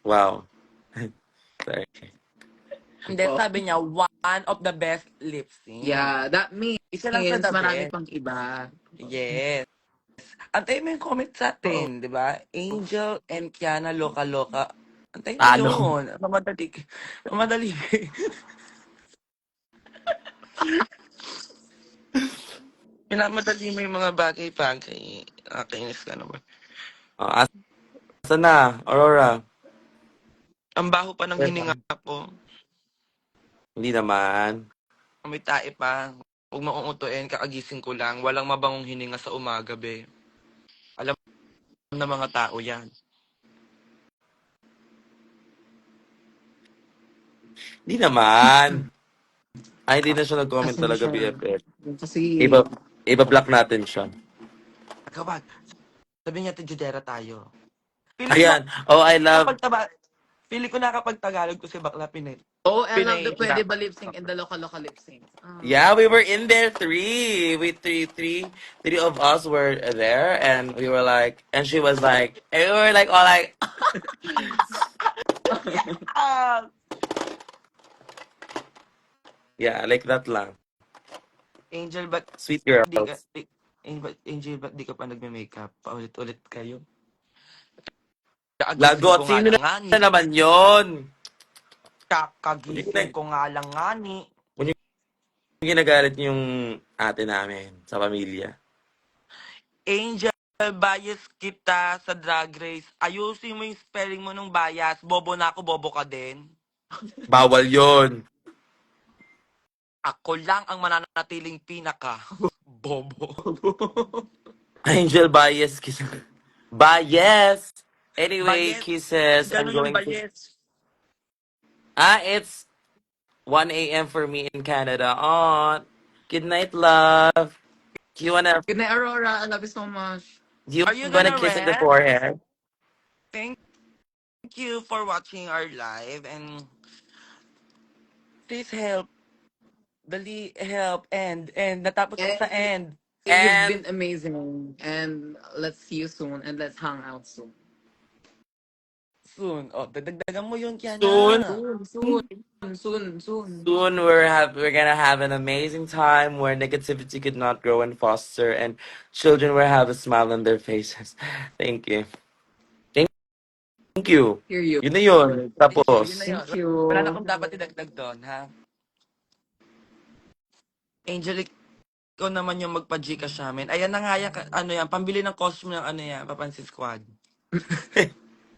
Wow. Sorry. Hindi, Well, sabi niya, one of the best lip sync. yeah, that means Isa lang sa the marami best. pang iba. Yes. Antayin mo yung comment sa Oo. atin, di ba? Angel and Kiana, loka-loka. Antayin mo Ano? yun. Mamadali. Mamadali. Minamadali mo yung mga bagay-bagay. Nakakainis ka naman. Oh, asa na, Aurora? Ang baho pa ng hininga ko. Hindi naman. May tae pa. Huwag mo kong utuin, kakagising ko lang. Walang mabangong hininga sa umaga, be. Alam ng mga tao yan. Hindi naman. Ay, hindi na siya nag-comment Kasi hindi talaga, siya, BFF. kasi, Iba, iba-block natin siya. Kapag, sabi niya, Judera tayo. Pili ko na Ayan. Oh, I love... kapag taba, pili ko na kapag Tagalog ko si Bakla Pinay. oh, I love the Pinay pwede na. ba lip sync and the loka-loka lip sync. Yeah, we were in there three. We three of us were there, and we were like, and she was like, and we were like all like, Ah! yeah, like that lang. Angel, ba't Sweet di ka, girls. di, Angel, ba't di ka pa nagme-makeup? Paulit-ulit kayo. Kaagising Lagot, ko nga sino lang na nga ni. naman yon? Kung Kakagising ko nga lang nga ni. yung ginagalit yung ate namin sa pamilya. Angel, bias kita sa Drag Race. Ayusin mo yung spelling mo ng bias. Bobo na ako, bobo ka din. Bawal yon. Ako lang ang mananatiling pinaka. Bobo. Angel bias kiss. Bias. Anyway, Bias. kisses. I'm Gano'n yung going to. bias. It's 1 a.m. for me in Canada. Oh, good night, love. Do you wanna Good night, Aurora. I love you so much. do you Are you wanna gonna kiss at the rest? forehead? Thank you for watching our live and please help. Dali, help. And. Natapos ako sa And end. you've And been amazing. And let's see you soon. And let's hang out soon. Soon. Oh, dagdagan mo yun, Soon, Kiana. Soon. soon we're gonna have an amazing time where negativity could not grow and foster, and children will have a smile on their faces. Thank you. Thank you. Hear you. Yun na yun. Thank you. Yun na Tapos. yun. Thank Wala na you. akong dapat idagdag doon, ha? Angelic, ikaw naman yung magpa-Gcash namin. Ayan na nga yan, ano yan, pambili ng costume ng ano yan, Papansin Squad.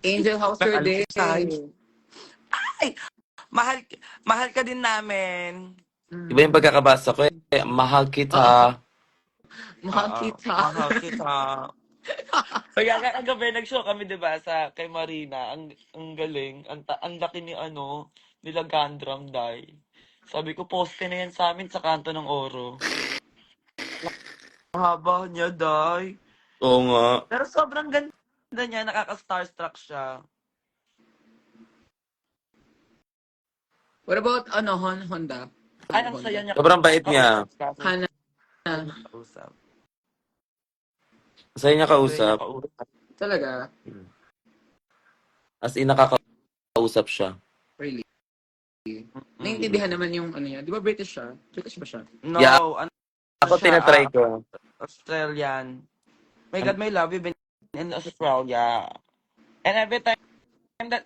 Angel, how's Ng your day? almusal. Ay, mahal, mahal ka din namin. Iba yung Mm. pagkakabasa ko eh. Mahal Oo. kita. Mahal Oo, kita. mahal kita. Kaya kagabi nag-show kami 'di ba sa kay Marina. Ang galing, ang laki ni ano, nila Gandram Day. Sabi ko poste na yan sa amin sa kanto ng Oro. Ang haba niya, Day. Oo nga. Pero sobrang ganda niya, nakaka-starstruck siya. What about, ano, Honda? Ay, Ano, ang saya Honda? niya Sobrang bait niya. kausap. Kaso, Hana. kausap. Masaya niya Saya niya kausap. kausap. Talaga? As in, nakakausap siya. Really? Mm. Naintindihan naman yung, ano niya. Di ba British siya? British ba siya? Yeah, No, ano ako siya, tinatry ko. Australian. My Ano, God, my love, you've been in Australia. And every time that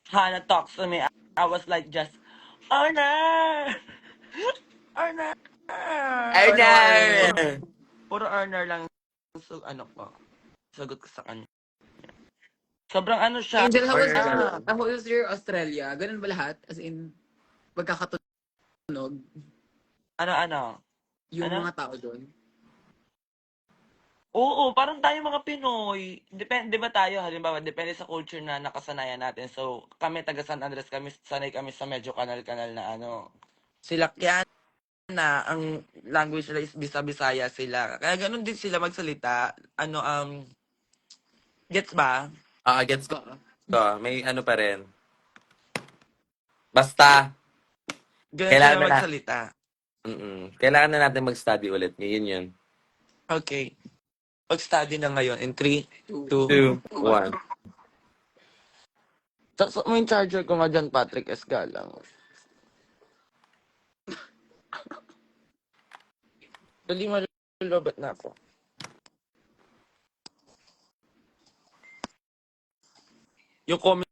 Hannah talks to me, I was like just, Arner! Arner! Arno, Arner! Puro, Arno. puro Arner lang. So, ano ko, sagot ko sa kanya. Sobrang ano siya, Angel, Arner. how was your Australia? Ganun ba lahat? As in, magkakatunog ano, yung ano? mga tao doon? Oo, parang tayo mga Pinoy. Depende ba tayo, halimbawa, depende sa culture na nakasanayan natin. So, kami taga San Andres, kami sanay kami sa medyo kanal-kanal na ano. Sila na ang language nila is Bisa-Bisaya sila. Kaya ganun din sila magsalita. Ano, gets ba? Gets ko. Oo. May ano pa rin. Basta, Ganun kailangan sila na, magsalita. kailangan na natin mag-study ulit. Ngayon yun. Okay. Mag-study na ngayon in 3, 2, 2, 1. 1. So, may charger ko nga dyan, Patrick S. Galang. Dali malulobot na ako. Yung comment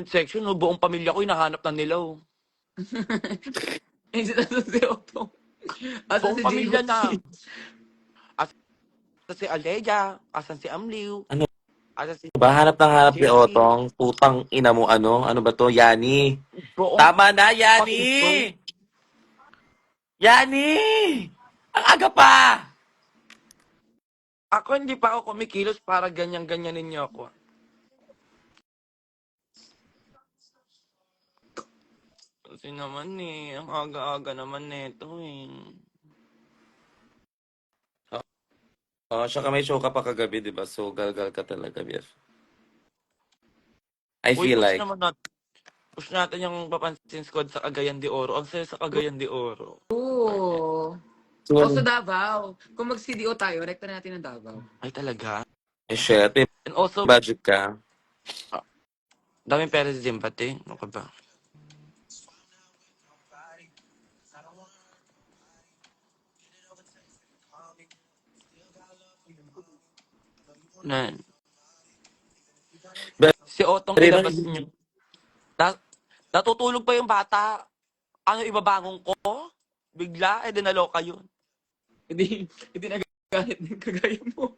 section, no, buong pamilya ko, hinahanap na nila. Oh. Angel, asan si Otto? Asan Buong si pamilya na. JOC? Asan si Aleja? Asan si Amliw? Ano Asan si ba? Hanap ng hanap ni JC? Otong. Putang ina mo ano? Ano ba to? Yani. Buong Tama na, Yani! panig. Yani! Ang aga pa! Ako hindi pa ako kumikilos para ganyan-ganyan ninyo ako. Kasi naman ang aga-aga naman neto eh. Oh, siya may show ka pa kagabi, di ba? So, galgal ka talaga, BF. I Uy, feel like. push natin yung Papansin Squad sa Cagayan de Oro. Ang saya sa Cagayan de Oro. Oo. Also Soon. Davao. Kung mag-CDO tayo, rekta natin ng Davao. Ay talaga. Shit. May And also, budget ka. daming pera si Jim pati. Ano ka ba? Na, si Otong Pero, ilabas niyo. Na, natutulog pa yung bata. Ano, ibabangon ko? Bigla, dinaloka yun. Hindi nagagalit ng kagaya mo.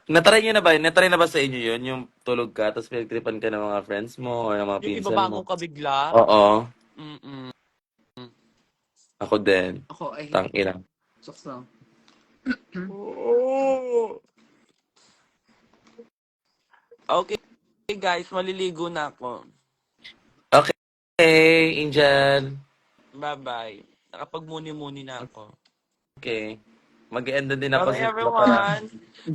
natry nyo na ba? Natry na ba sa inyo yun? Yung tulog ka, tapos pinagtripan ka ng mga friends mo or ng mga Yung pinsan mo? ibabangon ka bigla. Oo. Mm-mm. Ako din. Ako ay Tang ina. suks lang. Oo. Okay, guys, maliligo na ako. Okay, Angel. Bye-bye. Nakapagmuni-muni na ako. Okay. Mag-end din ako Bye-bye, sa everyone.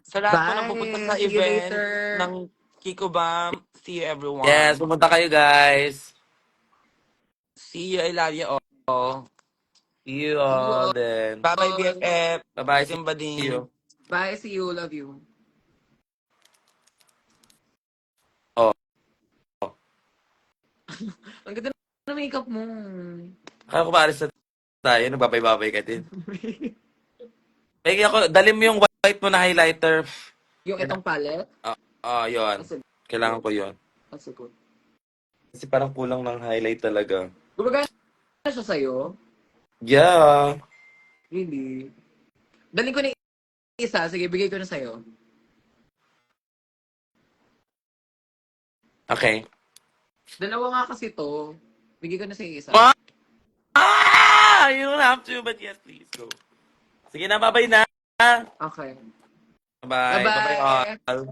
Sa lahat po na pupunta sa Bye! See you event later! ng Kiko Bam, see you Yes, everyone. pumunta kayo guys. See you, Ilaria. Oh. See you See you all all! then. Bye-bye, BFF. Bye-bye. See Simbading. you. Bye! See you! Love you! na makeup mo. Kaya ko maalis na tayo, nagbabay-babay ka din. Pegi ako, dali mo yung white mo na highlighter. Yung itong palette. Yun. Kasi, Kailangan ko yun. kasi ko. Kasi parang kulang ng highlight talaga. Gumagana siya sa'yo? Yeah. Really? Daling ko na isa. Sige, bigay ko na sa'yo. Okay. Dalawa nga kasi to. Bigay ko na sa'yo isa. You don't have to, but yes, please, go. Sige na, bye-bye na. Okay. Bye. Bye-bye Bye-bye! all.